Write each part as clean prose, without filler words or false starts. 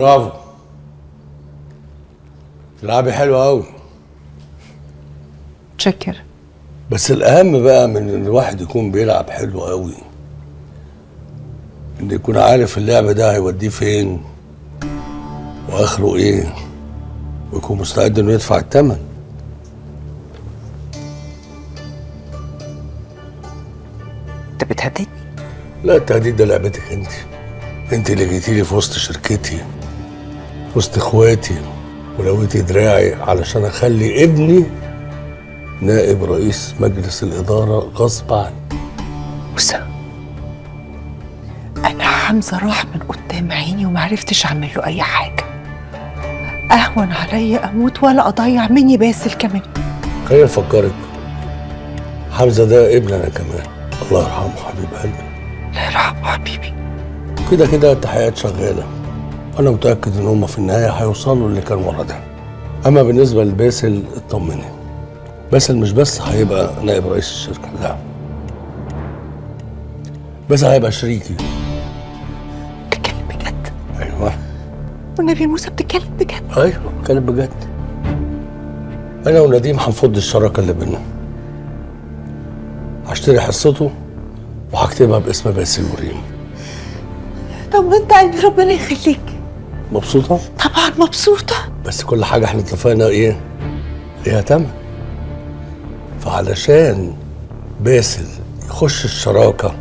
برافو. تلعبي حلو قوي. متشكر. بس الاهم بقى من ان الواحد يكون بيلعب حلو قوي ان يكون عارف اللعب ده هيوديه فين واخره ايه، ويكون مستعد انه يدفع الثمن. انت بتهددني؟ لا، التهديد ده لعبتك انت اللي جيتي لي في وسط شركتي، في وسط اخواتي، ولويتي دراعي علشان اخلي ابني نائب رئيس مجلس الاداره غصب عني. موسى، انا حمزه راح من قدام عيني وما عرفتش اعمل له اي حاجه. اهون عليا اموت ولا اضيع مني باسل كمان. خليني افكرك، حمزه ده ابن انا كمان، الله يرحمه حبيب قلبي. الله يرحمه حبيبي. كده كده التحقيقات شغاله، انا متاكد ان هم في النهايه هيوصلوا اللي كان ورا ده. اما بالنسبه لباسل اطمني، باسل مش بس هيبقى نائب رئيس الشركه، لا، باسل هيبقى شريكي. بتتكلم بجد؟ ايوه. والنبي موسى بتتكلم بجد؟ ايوه بتكلم بجد. انا ونديم هنفض الشراكه اللي بينا، هشتري حصته وهكتبها باسم باسل وريم. طب وانت قلبي ربنا يخليك. مبسوطه؟ طبعا مبسوطه. بس كل حاجه احنا اتفقنا ايه؟ ليها تمن. فعلشان باسل يخش الشراكه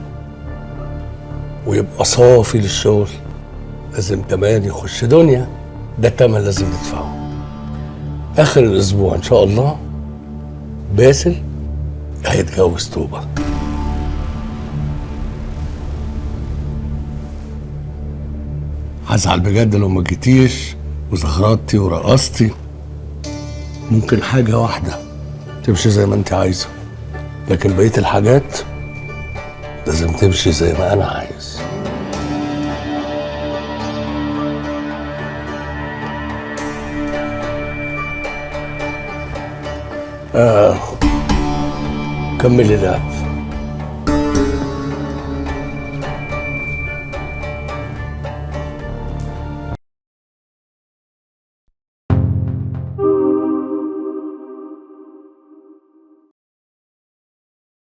ويبقى صافي للشغل لازم كمان يخش دنيا، ده التمن لازم ندفعه. اخر الاسبوع ان شاء الله باسل هيتجوز توبه. هزعل بجد لو ما جيتيش وزغرطتي ورقصتي. ممكن حاجه واحده تمشي زي ما انت عايزه، لكن بقيه الحاجات لازم تمشي زي ما انا عايز. كملي لعب.